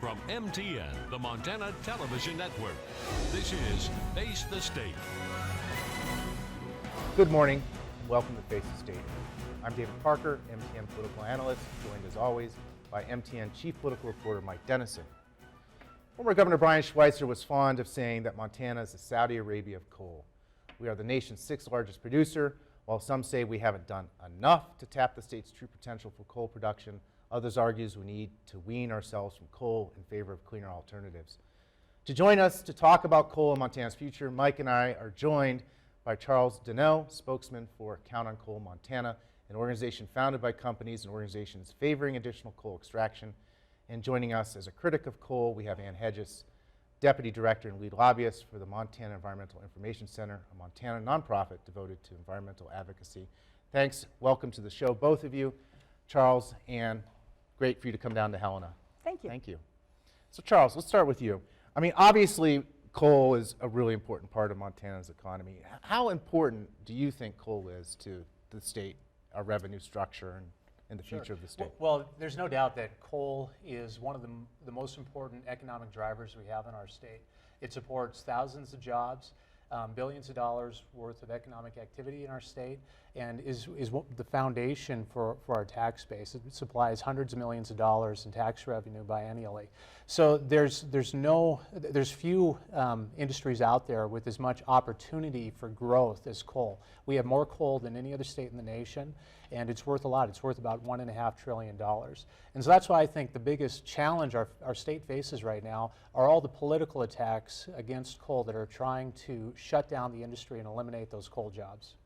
From MTN, the Montana Television Network, this is Face the State. Good morning, and welcome to Face the State. I'm David Parker, MTN Political Analyst, joined as always by MTN Chief Political Reporter Mike Dennison. Former Governor Brian Schweitzer was fond of saying that Montana is the Saudi Arabia of coal. We are the nation's sixth largest producer. While some say we haven't done enough to tap the state's true potential for coal production, others argue we need to wean ourselves from coal in favor of cleaner alternatives. To join us to talk about coal and Montana's future, Mike and I are joined by Charles Denowh, spokesman for Count on Coal Montana, an organization founded by companies and organizations favoring additional coal extraction. And joining us as a critic of coal, we have Hedges, Deputy Director and Lead Lobbyist for the Montana Environmental Information Center, a Montana nonprofit devoted to environmental advocacy. Thanks. Welcome to the show, both of you. Charles, Ann, great for you to come down to Helena. Thank you. Thank you. So Charles, let's start with you. I mean, obviously, coal is a really important part of Montana's economy. How important do you think coal is to the state, our revenue structure, and the future of the state? Well, there's no doubt that coal is one of the most important economic drivers we have in our state. It supports thousands of jobs, billions of dollars worth of economic activity in our state, and is the foundation for our tax base. It supplies hundreds of millions of dollars in tax revenue biennially. So there's few industries out there with as much opportunity for growth as coal. We have more coal than any other state in the nation, and it's worth a lot. It's worth about $1.5 trillion. And so that's why I think the biggest challenge our state faces right now are all the political attacks against coal that are trying to shut down the industry and eliminate those coal jobs.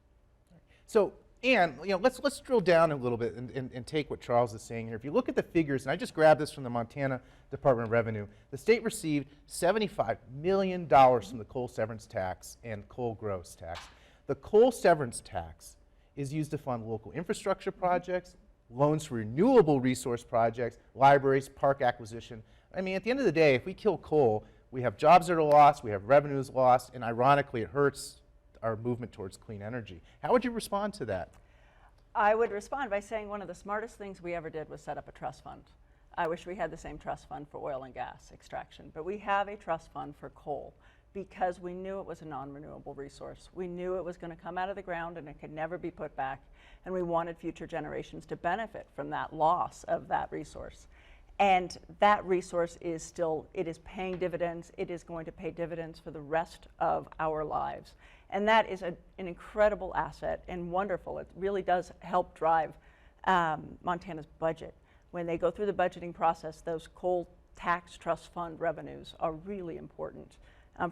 So, Ann, let's drill down a little bit and take what Charles is saying here. If you look at the figures, and I just grabbed this from the Montana Department of Revenue, the state received $75 million from the coal severance tax and coal gross tax. The coal severance tax is used to fund local infrastructure projects, loans for renewable resource projects, libraries, park acquisition. I mean, at the end of the day, if we kill coal, we have jobs that are lost, we have revenues lost, and ironically, it hurts our movement towards clean energy. How would you respond to that? I would respond by saying one of the smartest things we ever did was set up a trust fund. I wish we had the same trust fund for oil and gas extraction, but we have a trust fund for coal because we knew it was a non-renewable resource. We knew it was going to come out of the ground and it could never be put back, and we wanted future generations to benefit from that loss of that resource. And that resource is it is paying dividends. It is going to pay dividends for the rest of our lives. And that is an incredible asset and wonderful. It really does help drive Montana's budget. When they go through the budgeting process, those coal tax trust fund revenues are really important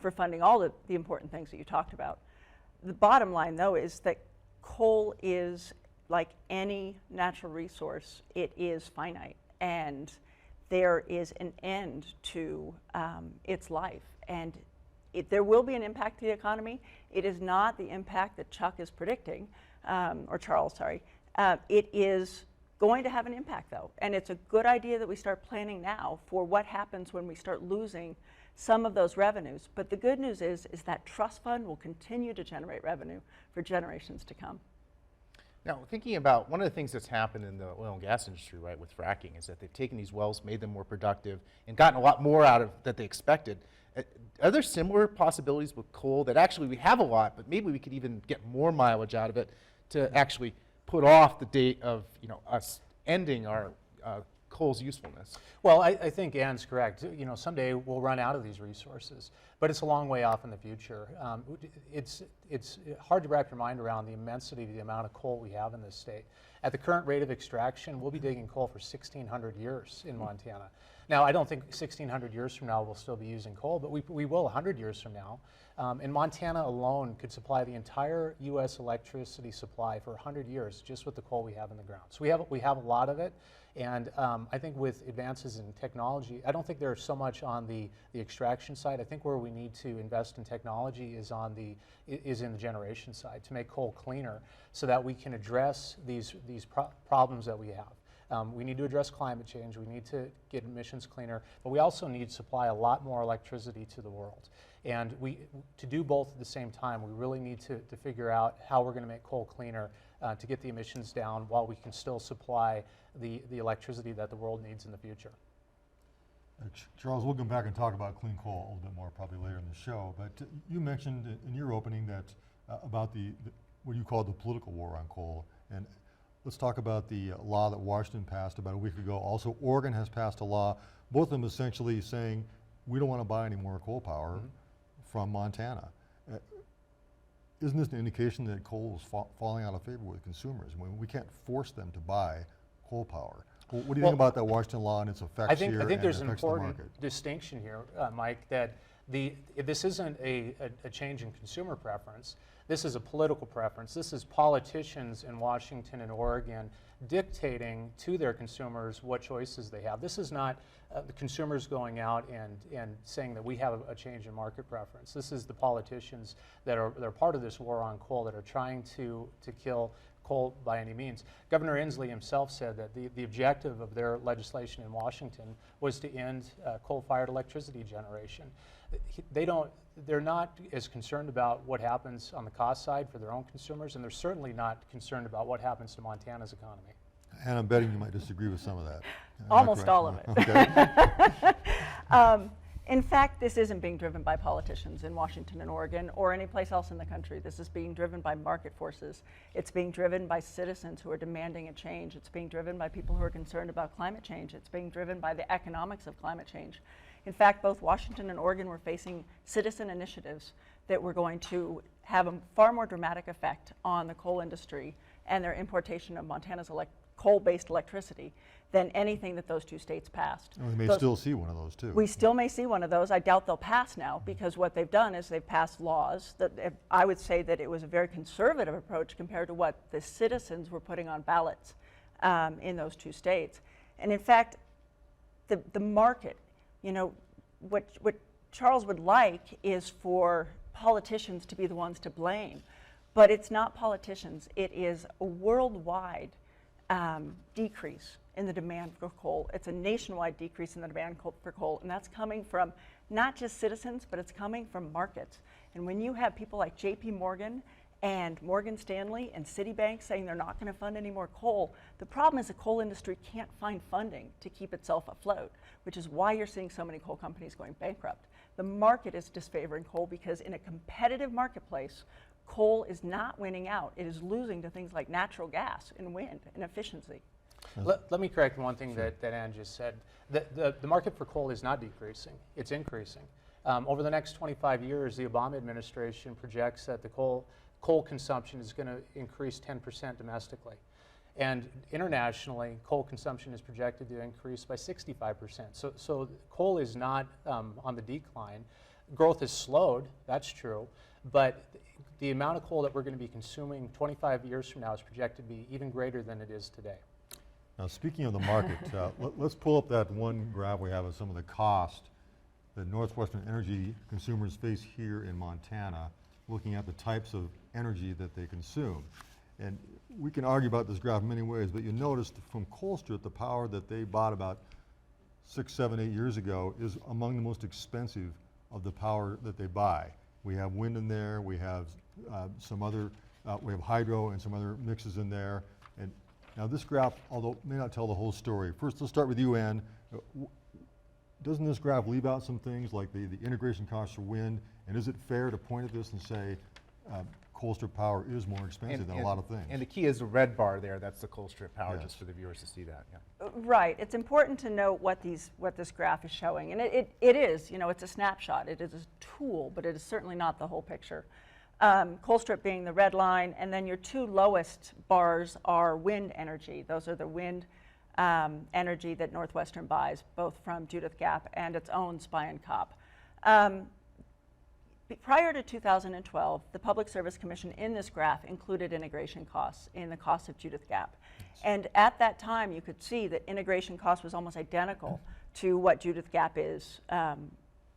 for funding all the important things that you talked about. The bottom line, though, is that coal is like any natural resource. It is finite, and there is an end to its life. And there will be an impact to the economy. It is not the impact that Chuck is predicting, or Charles, sorry. It is going to have an impact, though, and it's a good idea that we start planning now for what happens when we start losing some of those revenues. But the good news is that trust fund will continue to generate revenue for generations to come. Now, thinking about one of the things that's happened in the oil and gas industry, right, with fracking, is that they've taken these wells, made them more productive, and gotten a lot more out of that they expected. Are there similar possibilities with coal that actually we have a lot, but maybe we could even get more mileage out of it to actually put off the date of us ending our coal's usefulness? Well, I think Ann's correct. Someday we'll run out of these resources, but it's a long way off in the future. It's hard to wrap your mind around the immensity of the amount of coal we have in this state. At the current rate of extraction, we'll be digging coal for 1,600 years in Montana. Now, I don't think 1,600 years from now we'll still be using coal, but we will 100 years from now. And Montana alone could supply the entire U.S. electricity supply for 100 years just with the coal we have in the ground. So we have a lot of it, and I think with advances in technology, I don't think there's so much on the extraction side. I think where we need to invest in technology is in the generation side to make coal cleaner, so that we can address these problems that we have. We need to address climate change, we need to get emissions cleaner, but we also need to supply a lot more electricity to the world. And to do both at the same time, we really need to figure out how we're going to make coal cleaner to get the emissions down while we can still supply the electricity that the world needs in the future. Charles, we'll come back and talk about clean coal a little bit more probably later in the show, but you mentioned in your opening that about what you call the political war on coal, and let's talk about the law that Washington passed about a week ago. Also, Oregon has passed a law, both of them essentially saying we don't want to buy any more coal power from Montana. Isn't this an indication that coal is falling out of favor with consumers? We can't force them to buy coal power. What do you think about that Washington law and its effects here? I think there's an important distinction here, Mike, that this isn't a change in consumer preference. This is a political preference. This is politicians in Washington and Oregon dictating to their consumers what choices they have. This is not the consumers going out and saying that we have a change in market preference. This is the politicians that are part of this war on coal that are trying to kill coal by any means. Governor Inslee himself said that the objective of their legislation in Washington was to end coal-fired electricity generation. They're not as concerned about what happens on the cost side for their own consumers, and they're certainly not concerned about what happens to Montana's economy. And I'm betting you might disagree with some of that. Almost all of it. Okay. In fact, this isn't being driven by politicians in Washington and Oregon or any place else in the country. This is being driven by market forces. It's being driven by citizens who are demanding a change. It's being driven by people who are concerned about climate change. It's being driven by the economics of climate change. In fact, both Washington and Oregon were facing citizen initiatives that were going to have a far more dramatic effect on the coal industry and their importation of Montana's coal-based electricity than anything that those two states passed. And we may still see one of those too. We still may see one of those. I doubt they'll pass now because what they've done is they've passed laws that I would say that it was a very conservative approach compared to what the citizens were putting on ballots in those two states. And in fact, the market, you know, what Charles would like is for politicians to be the ones to blame, but it's not politicians. It is a worldwide decrease in the demand for coal. It's a nationwide decrease in the demand for coal, and that's coming from not just citizens, but it's coming from markets. And when you have people like JP Morgan and Morgan Stanley and Citibank saying they're not going to fund any more coal, the problem is the coal industry can't find funding to keep itself afloat, which is why you're seeing so many coal companies going bankrupt. The market is disfavoring coal because in a competitive marketplace, coal is not winning out. It is losing to things like natural gas and wind and efficiency. Let me correct one thing that Ann just said. The market for coal is not decreasing, it's increasing. Over the next 25 years, the Obama administration projects that the coal consumption is going to increase 10% domestically. And internationally, coal consumption is projected to increase by 65%. So coal is not on the decline. Growth has slowed, that's true, but the amount of coal that we're going to be consuming 25 years from now is projected to be even greater than it is today. Now, speaking of the market, let's pull up that one graph we have of some of the cost that Northwestern Energy consumers face here in Montana, looking at the types of energy that they consume. And we can argue about this graph in many ways, but you notice from Colstrip, the power that they bought about 6, 7, 8 years ago is among the most expensive of the power that they buy. We have wind in there, we have some other, we have hydro and some other mixes in there. And now this graph, although it may not tell the whole story. First, let's start with you, Ann. Doesn't this graph leave out some things like the integration costs for wind? And is it fair to point at this and say Colstrip power is more expensive than a lot of things? And the key is the red bar there. That's the Colstrip power, Yes. just for the viewers to see that. Yeah. Right. It's important to note what this graph is showing. And it is, you know, it's a snapshot. It is a tool, but it is certainly not the whole picture. Colstrip being the red line, and then your two lowest bars are wind energy. Those are the wind energy that Northwestern buys, both from Judith Gap and its own Spion Cop. Prior to 2012, the Public Service Commission in this graph included integration costs in the cost of Judith Gap. And at that time, you could see that integration cost was almost identical to what Judith Gap is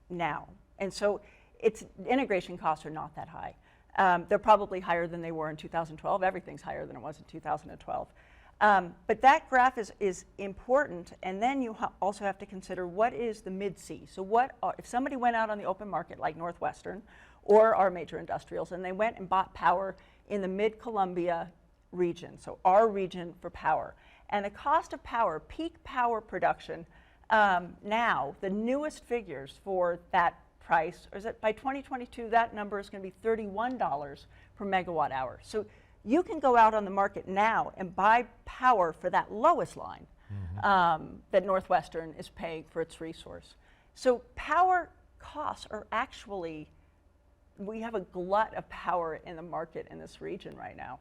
now. And so its integration costs are not that high. They're probably higher than they were in 2012. Everything's higher than it was in 2012. But that graph is important, and then you also have to consider what is the mid-C. So if somebody went out on the open market like Northwestern or our major industrials, and they went and bought power in the mid-Columbia region, so our region for power, and the cost of power, peak power production Now, the newest figures for that price is that by 2022, that number is going to be $31 per megawatt hour. So you can go out on the market now and buy power for that lowest line that Northwestern is paying for its resource. So power costs are actually, we have a glut of power in the market in this region right now.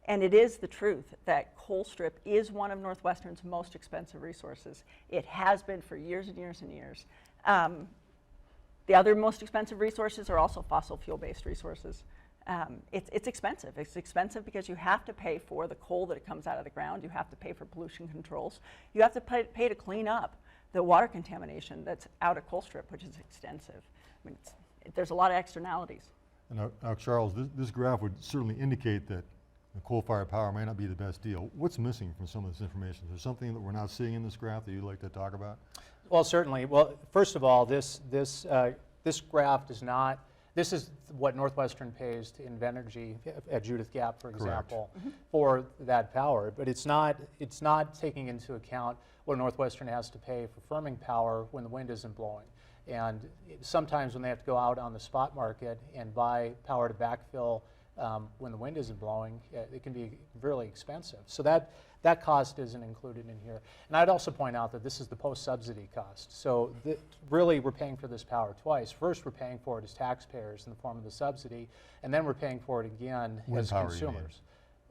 And it is the truth that Colstrip is one of Northwestern's most expensive resources. It has been for years and years and years. The other most expensive resources are also fossil fuel-based resources. It's expensive. It's expensive because you have to pay for the coal that comes out of the ground. You have to pay for pollution controls. You have to pay to clean up the water contamination that's out at Colstrip, which is extensive. I mean, there's a lot of externalities. And now, Charles, this graph would certainly indicate that the coal-fired power may not be the best deal. What's missing from some of this information? Is there something that we're not seeing in this graph that you'd like to talk about? Well, certainly. Well, first of all, this graph does not. This is what Northwestern pays to Invenergy at Judith Gap, for example, for that power. But it's not taking into account what Northwestern has to pay for firming power when the wind isn't blowing. And sometimes when they have to go out on the spot market and buy power to backfill when the wind isn't blowing, it can be really expensive. So that cost isn't included in here. And I'd also point out that this is the post-subsidy cost. So really we're paying for this power twice. First, we're paying for it as taxpayers in the form of the subsidy, and then we're paying for it again as consumers.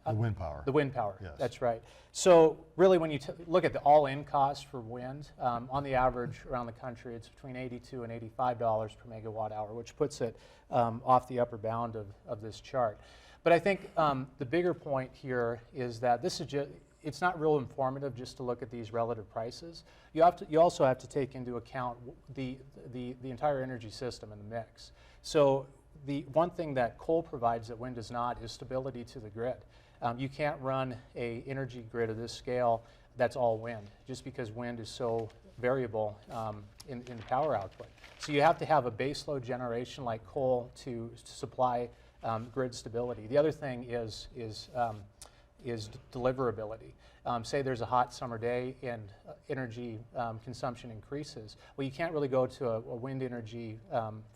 The wind power. The wind power, yes. That's right. So really when you look at the all-in cost for wind, on the average around the country, it's between $82 and $85 per megawatt hour, which puts it off the upper bound of this chart. But I think the bigger point here is that this is just, it's not real informative just to look at these relative prices. You also have to take into account the entire energy system in the mix. So the one thing that coal provides that wind does not is stability to the grid. You can't run an energy grid of this scale that's all wind, just because wind is so variable in the power output. So you have to have a baseload generation like coal to supply grid stability. The other thing is deliverability. Say there's a hot summer day and energy consumption increases. Well, you can't really go to a wind energy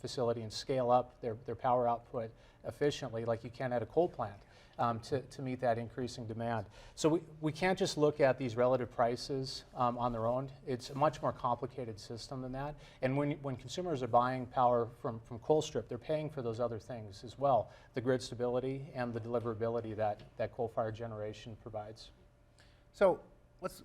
facility and scale up their power output efficiently like you can at a coal plant. To meet that increasing demand. So we can't just look at these relative prices on their own. It's a much more complicated system than that. And when consumers are buying power from Colstrip, they're paying for those other things as well, the grid stability and the deliverability that coal-fired generation provides. So let's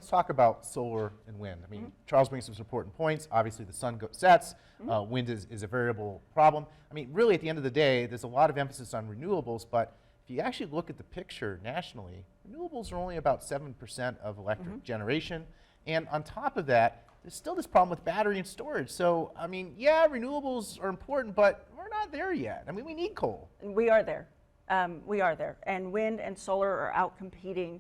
talk about solar and wind. I mean, Charles brings some important points. Obviously, the sun sets. Wind is a variable problem. I mean, really, at the end of the day, there's a lot of emphasis on renewables, but if you actually look at the picture nationally, renewables are only about 7% of electric generation. And on top of that, there's still this problem with battery and storage. So, I mean, yeah, renewables are important, but we're not there yet. I mean, we need coal. We are there. We are there. And wind and solar are out-competing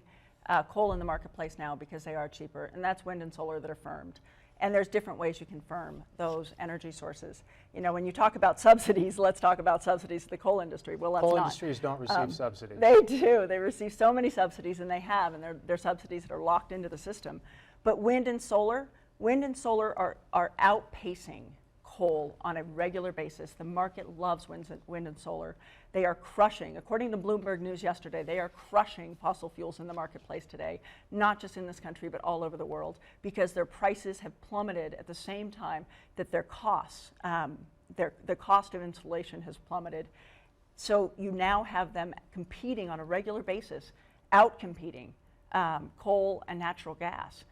coal in the marketplace now because they are cheaper. And that's wind and solar that are firmed. And there's different ways you can firm those energy sources. You know, when you talk about subsidies, let's talk about subsidies to the coal industry. Well, let's not. Coal industries don't receive subsidies. They do. They receive so many subsidies, and they have, and they're subsidies that are locked into the system. But wind and solar are outpacing coal on a regular basis. The market loves wind and solar. They are crushing, according to Bloomberg News yesterday, they are crushing fossil fuels in the marketplace today, not just in this country, but all over the world, because their prices have plummeted at the same time that their costs, the cost of installation has plummeted. So you now have them competing on a regular basis, out-competing coal and natural gas.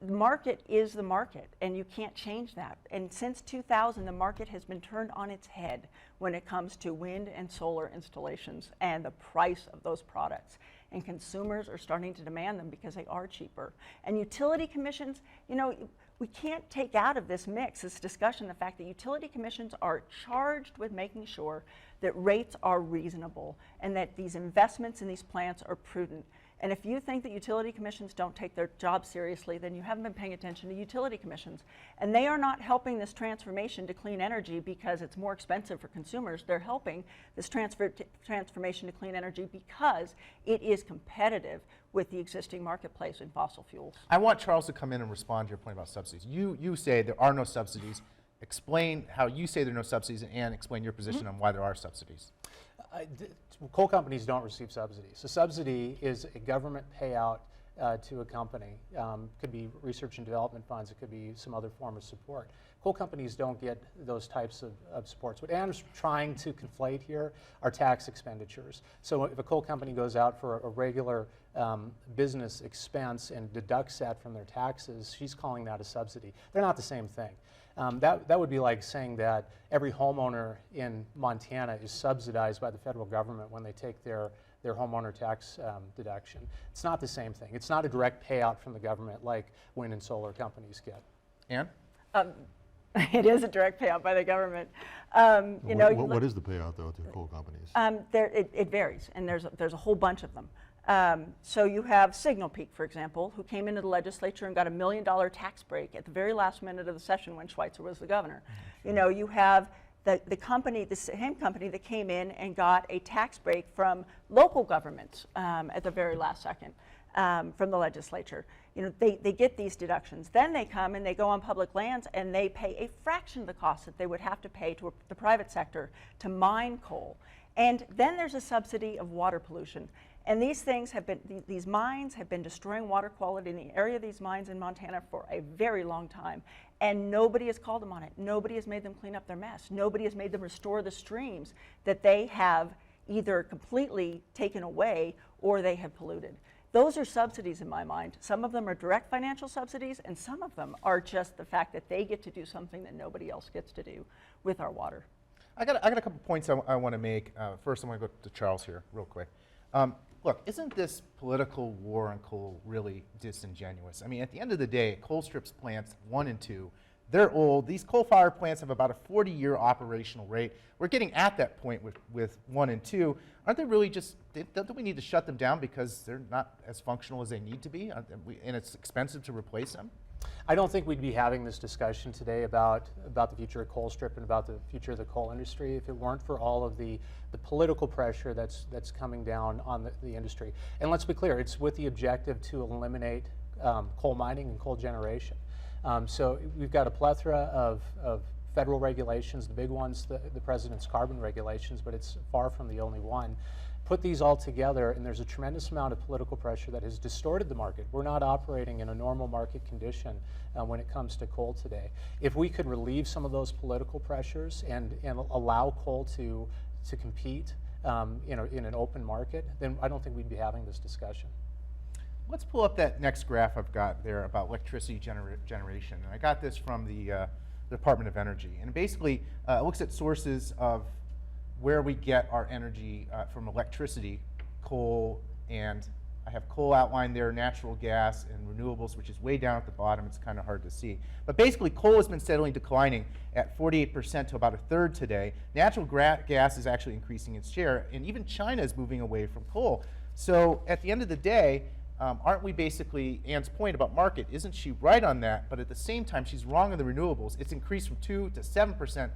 The market is the market, and you can't change that. And since 2000, the market has been turned on its head when it comes to wind and solar installations and the price of those products. And consumers are starting to demand them because they are cheaper. And utility commissions, you know, we can't take out of this mix, this discussion, the fact that utility commissions are charged with making sure that rates are reasonable and that these investments in these plants are prudent. And if you think that utility commissions don't take their job seriously, then you haven't been paying attention to utility commissions. And they are not helping this transformation to clean energy because it's more expensive for consumers. They're helping this transformation to clean energy because it is competitive with the existing marketplace in fossil fuels. I want Charles to come in and respond to your point about subsidies. You say there are no subsidies. Explain how you say there are no subsidies, and explain your position on why there are subsidies. Coal companies don't receive subsidies. A subsidy is a government payout to a company. Could be research and development funds. It could be some other form of support. Coal companies don't get those types of supports. What Anne's trying to conflate here are tax expenditures. So if a coal company goes out for a regular business expense and deducts that from their taxes, she's calling that a subsidy. They're not the same thing. That would be like saying that every homeowner in Montana is subsidized by the federal government when they take their homeowner tax deduction. It's not the same thing. It's not a direct payout from the government like wind and solar companies get. Ann? It is a direct payout by the government. What is the payout, though, to coal companies? It varies, and there's a whole bunch of them. So you have Signal Peak, for example, who came into the legislature and got $1 million tax break at the very last minute of the session when Schweitzer was the governor. You know, you have the same company that came in and got a tax break from local governments at the very last second from the legislature. You know, they get these deductions. Then they come and they go on public lands and they pay a fraction of the cost that they would have to pay to the private sector to mine coal. And then there's a subsidy of water pollution. And these things have been, these mines have been destroying water quality in the area of these mines in Montana for a very long time. And nobody has called them on it. Nobody has made them clean up their mess. Nobody has made them restore the streams that they have either completely taken away or they have polluted. Those are subsidies in my mind. Some of them are direct financial subsidies, and some of them are just the fact that they get to do something that nobody else gets to do with our water. I got a couple points I want to make. First, I want to go to Charles here real quick. Look, isn't this political war on coal really disingenuous? I mean, at the end of the day, Colstrip's plants 1 and 2, they're old. These coal-fired plants have about a 40-year operational rate. We're getting at that point with 1 and 2. Aren't they really just, don't we need to shut them down because they're not as functional as they need to be, and it's expensive to replace them? I don't think we'd be having this discussion today about the future of Colstrip and about the future of the coal industry if it weren't for all of the political pressure that's coming down on the industry. And let's be clear, it's with the objective to eliminate coal mining and coal generation. So we've got a plethora of federal regulations, the big ones, the president's carbon regulations, but it's far from the only one. Put these all together, and there's a tremendous amount of political pressure that has distorted the market. We're not operating in a normal market condition when it comes to coal today. If we could relieve some of those political pressures and allow coal to compete in an open market, then I don't think we'd be having this discussion. Let's pull up that next graph I've got there about electricity generation. And I got this from the Department of Energy. And basically, it looks at sources of where we get our energy from electricity, coal, and I have coal outlined there, natural gas, and renewables, which is way down at the bottom. It's kind of hard to see. But basically, coal has been steadily declining at 48% to about 1/3 today. Natural gas is actually increasing its share, and even China is moving away from coal. So at the end of the day, aren't we basically, Ann's point about market, isn't she right on that? But at the same time, she's wrong on the renewables. It's increased from 2 to 7%.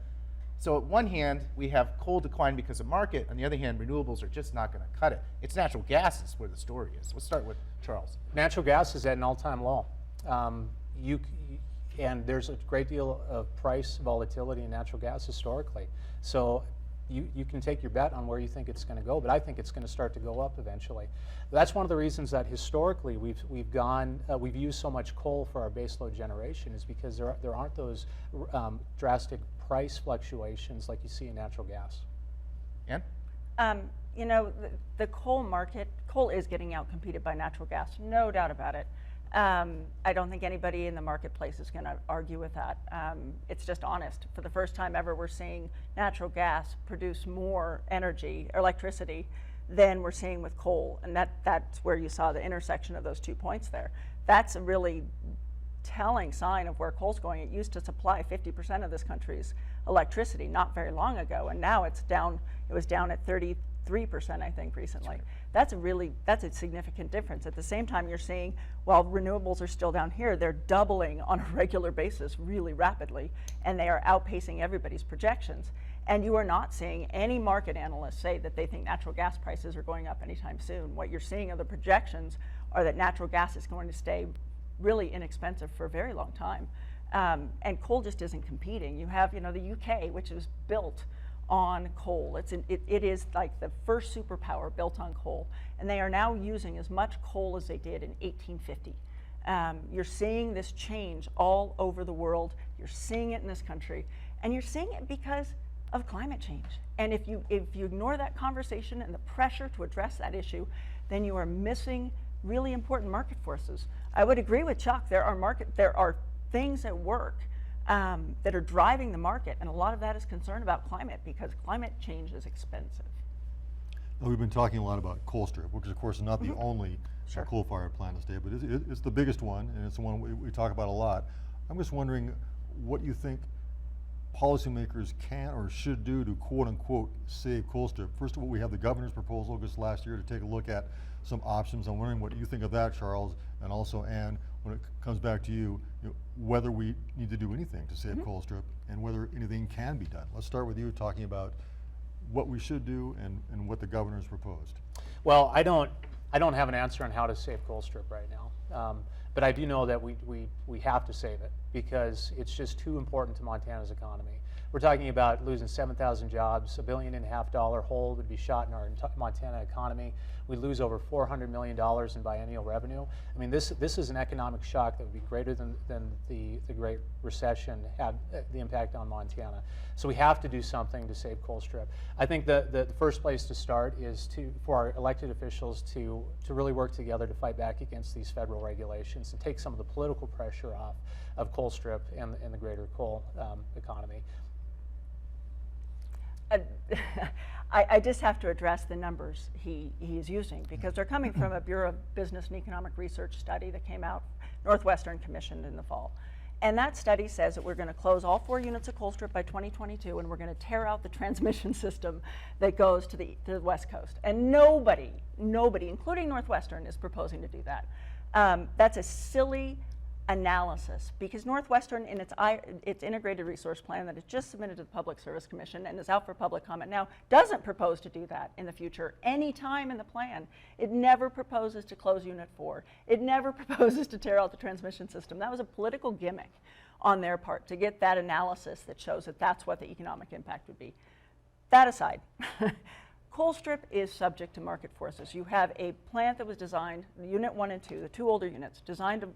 So at one hand, we have coal decline because of market. On the other hand, renewables are just not going to cut it. It's natural gas is where the story is. Let's start with Charles. Natural gas is at an all-time low. And there's a great deal of price volatility in natural gas historically. So you can take your bet on where you think it's going to go, but I think it's going to start to go up eventually. That's one of the reasons that historically we've used so much coal for our baseload generation, is because there aren't those drastic price fluctuations like you see in natural gas. Ann? You know, the coal market, coal is getting out-competed by natural gas, no doubt about it. I don't think anybody in the marketplace is going to argue with that. It's just honest. For the first time ever, we're seeing natural gas produce more energy, or electricity, than we're seeing with coal. And that's where you saw the intersection of those 2 points there. That's a really telling sign of where coal's going. It used to supply 50% of this country's electricity not very long ago, and now it's down. It was down at 33% 3%, I think, recently. That's a significant difference. At the same time, you're seeing, while renewables are still down here, they're doubling on a regular basis really rapidly, and they are outpacing everybody's projections. And you are not seeing any market analysts say that they think natural gas prices are going up anytime soon. What you're seeing are the projections are that natural gas is going to stay really inexpensive for a very long time. And coal just isn't competing. You have, the UK, which was built on coal. It is like the first superpower built on coal. And they are now using as much coal as they did in 1850. You're seeing this change all over the world. You're seeing it in this country. And you're seeing it because of climate change. And if you ignore that conversation and the pressure to address that issue, then you are missing really important market forces. I would agree with Chuck. There are things at work that are driving the market, and a lot of that is concern about climate, because climate change is expensive. Now, we've been talking a lot about Colstrip, which is of course not the only coal-fired plant in the state, but it's the biggest one, and it's the one we talk about a lot. I'm just wondering what you think policymakers can or should do to quote-unquote save Colstrip. First of all, we have the governor's proposal just last year to take a look at some options. I'm wondering what you think of that, Charles, and also Ann, when it comes back to you, whether we need to do anything to save Colstrip and whether anything can be done. Let's start with you talking about what we should do and what the governor's proposed. Well, I don't have an answer on how to save Colstrip right now. But I do know that we have to save it because it's just too important to Montana's economy. We're talking about losing 7,000 jobs, $1.5 billion hole would be shot in our Montana economy. We lose over $400 million in biennial revenue. I mean, this is an economic shock that would be greater than the Great Recession had the impact on Montana. So we have to do something to save Colstrip. I think the first place to start is for our elected officials to really work together to fight back against these federal regulations and take some of the political pressure off of Colstrip and the greater coal economy. I just have to address the numbers he is using, because they're coming from a Bureau of Business and Economic Research study that came out, Northwestern commissioned in the fall. And that study says that we're going to close all 4 units of Colstrip by 2022, and we're going to tear out the transmission system that goes to the West Coast. And nobody, including Northwestern, is proposing to do that. That's a silly analysis, because Northwestern, in its integrated resource plan that is just submitted to the Public Service Commission and is out for public comment now, doesn't propose to do that in the future any time in the plan. It never proposes to close Unit 4. It never proposes to tear out the transmission system. That was a political gimmick on their part to get that analysis that shows that that's what the economic impact would be. That aside, Colstrip is subject to market forces. You have a plant that was designed, Unit 1 and 2, the 2 older units, designed to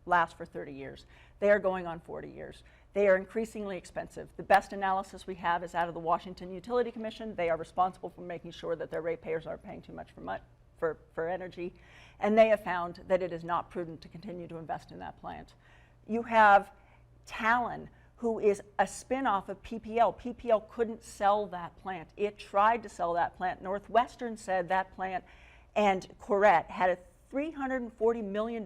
last for 30 years. They are going on 40 years. They are increasingly expensive. The best analysis we have is out of the Washington Utility Commission. They are responsible for making sure that their ratepayers aren't paying too much for energy. And they have found that it is not prudent to continue to invest in that plant. You have Talon, who is a spin-off of PPL. PPL couldn't sell that plant. It tried to sell that plant. Northwestern said that plant and Corette had a $340 million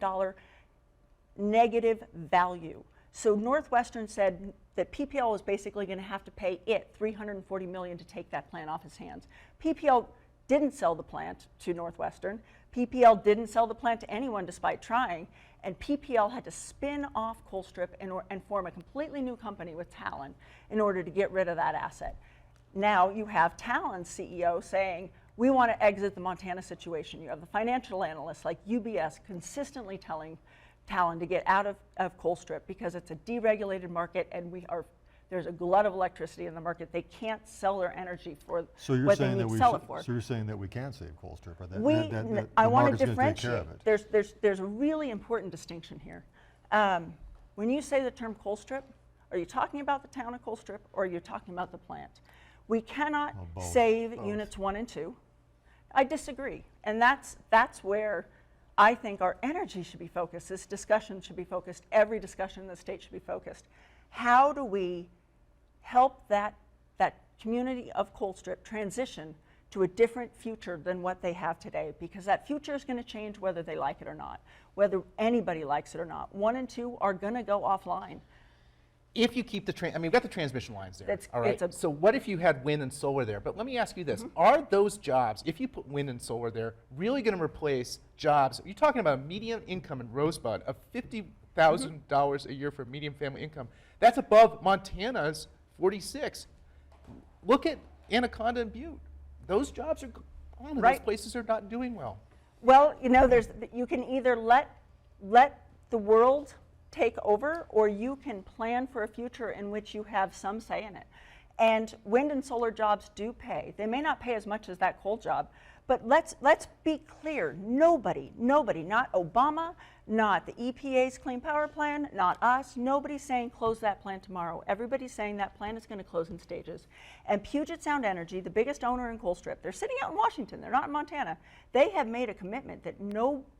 negative value. So Northwestern said that PPL was basically going to have to pay it $340 million to take that plant off its hands. PPL didn't sell the plant to Northwestern. PPL didn't sell the plant to anyone despite trying, and PPL had to spin off Colstrip and form a completely new company with Talon in order to get rid of that asset. Now you have Talon's CEO saying, we want to exit the Montana situation. You have the financial analysts like UBS consistently telling Talon to get out of Colstrip because it's a deregulated market and there's a glut of electricity in the market. They can't sell their energy for what they need to sell it for. So you're saying that we can save Colstrip, or I want to differentiate. There's a really important distinction here. When you say the term Colstrip, are you talking about the town of Colstrip or are you talking about the plant? We cannot save units 1 and 2. I disagree, and that's where I think our energy should be focused. This discussion should be focused. Every discussion in the state should be focused. How do we help that community of Colstrip transition to a different future than what they have today? Because that future is going to change whether they like it or not, whether anybody likes it or not. 1 and 2 are going to go offline. If you keep I mean, we've got the transmission lines there, That's- all right? it's a- So what if you had wind and solar there? But let me ask you this. Are those jobs, if you put wind and solar there, really going to replace jobs? You're talking about a median income in Rosebud of $50,000 a year for median family income. That's above Montana's 46. Look at Anaconda and Butte. Those jobs are gone, and Right. those places are not doing well. Well, you know, you can either let the world take over, or you can plan for a future in which you have some say in it. And wind and solar jobs do pay. They may not pay as much as that coal job, but let's be clear. Nobody, not Obama, not the EPA's Clean Power Plan, not us, nobody's saying close that plant tomorrow. Everybody's saying that plant is going to close in stages. And Puget Sound Energy, the biggest owner in Colstrip, they're sitting out in Washington, they're not in Montana. They have made a commitment that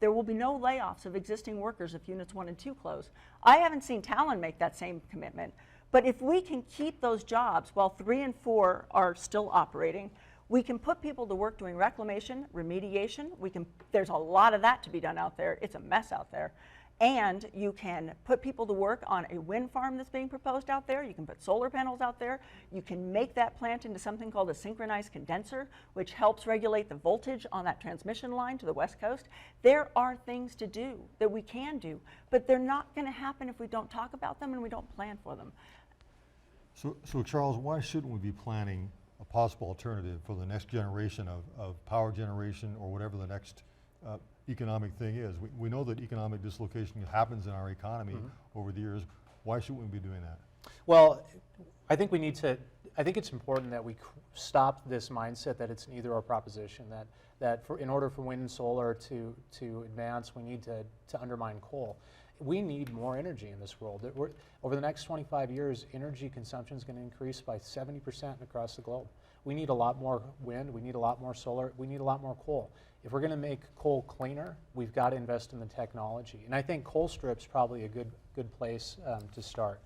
there will be no layoffs of existing workers if units 1 and 2 close. I haven't seen Talon make that same commitment. But if we can keep those jobs while 3 and 4 are still operating, we can put people to work doing reclamation, remediation. There's a lot of that to be done out there. It's a mess out there. And you can put people to work on a wind farm that's being proposed out there. You can put solar panels out there. You can make that plant into something called a synchronized condenser, which helps regulate the voltage on that transmission line to the West Coast. There are things to do that we can do, but they're not going to happen if we don't talk about them and we don't plan for them. So Charles, why shouldn't we be planning a possible alternative for the next generation of power generation, or whatever the next economic thing is? We know that economic dislocation happens in our economy over the years. Why shouldn't we be doing that? Well, I think it's important that we stop this mindset that it's an either or proposition, that in order for wind and solar to advance, we need to undermine coal. We need more energy in this world. Over the next 25 years, energy consumption is going to increase by 70% across the globe. We need a lot more wind, we need a lot more solar, we need a lot more coal. If we're going to make coal cleaner, we've got to invest in the technology. And I think Colstrip's probably a good place to start.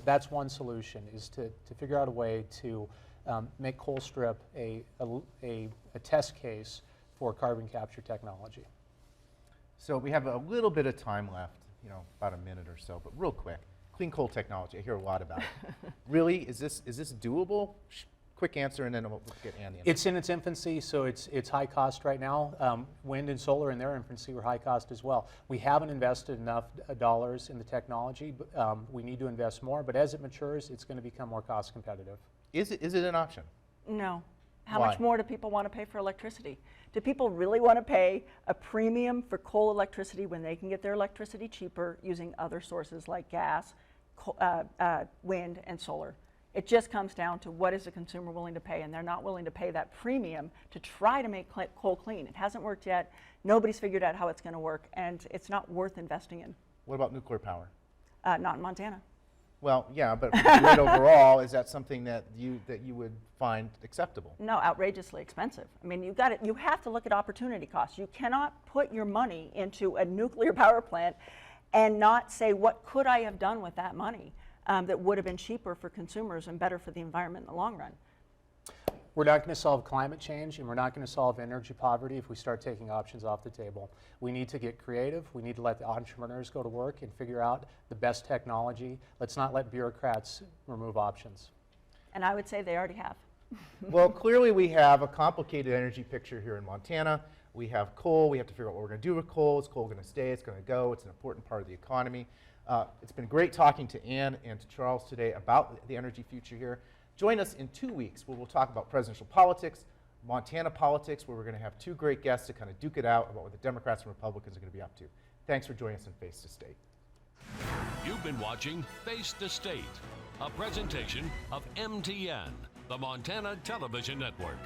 That's one solution, is to figure out a way to make Colstrip a test case for carbon capture technology. So we have a little bit of time left, about a minute or so, but real quick. Clean coal technology, I hear a lot about it. Really, is this doable? Quick answer, and then we'll get Andy. It's in its infancy, so it's high cost right now. Wind and solar in their infancy were high cost as well. We haven't invested enough dollars in the technology. We need to invest more, but as it matures, it's going to become more cost competitive. Is it an option? No. How Why? much more do people want to pay for electricity? Do people really want to pay a premium for coal electricity when they can get their electricity cheaper using other sources like gas, wind, and solar? It just comes down to what is the consumer willing to pay, and they're not willing to pay that premium to try to make coal clean. It hasn't worked yet. Nobody's figured out how it's going to work, and it's not worth investing in. What about nuclear power? Not in Montana. Well, yeah, but grid overall, is that something that you would find acceptable? No, outrageously expensive. I mean, you have to look at opportunity costs. You cannot put your money into a nuclear power plant and not say, what could I have done with that money that would have been cheaper for consumers and better for the environment in the long run? We're not going to solve climate change, and we're not going to solve energy poverty if we start taking options off the table. We need to get creative. We need to let the entrepreneurs go to work and figure out the best technology. Let's not let bureaucrats remove options. And I would say they already have. Well, clearly we have a complicated energy picture here in Montana. We have coal. We have to figure out what we're going to do with coal. Is coal going to stay? It's going to go. It's an important part of the economy. It's been great talking to Ann and to Charles today about the energy future here. Join us in 2 weeks where we'll talk about presidential politics, Montana politics, where we're going to have 2 great guests to kind of duke it out about what the Democrats and Republicans are going to be up to. Thanks for joining us in Face the State. You've been watching Face the State, a presentation of MTN, the Montana Television Network.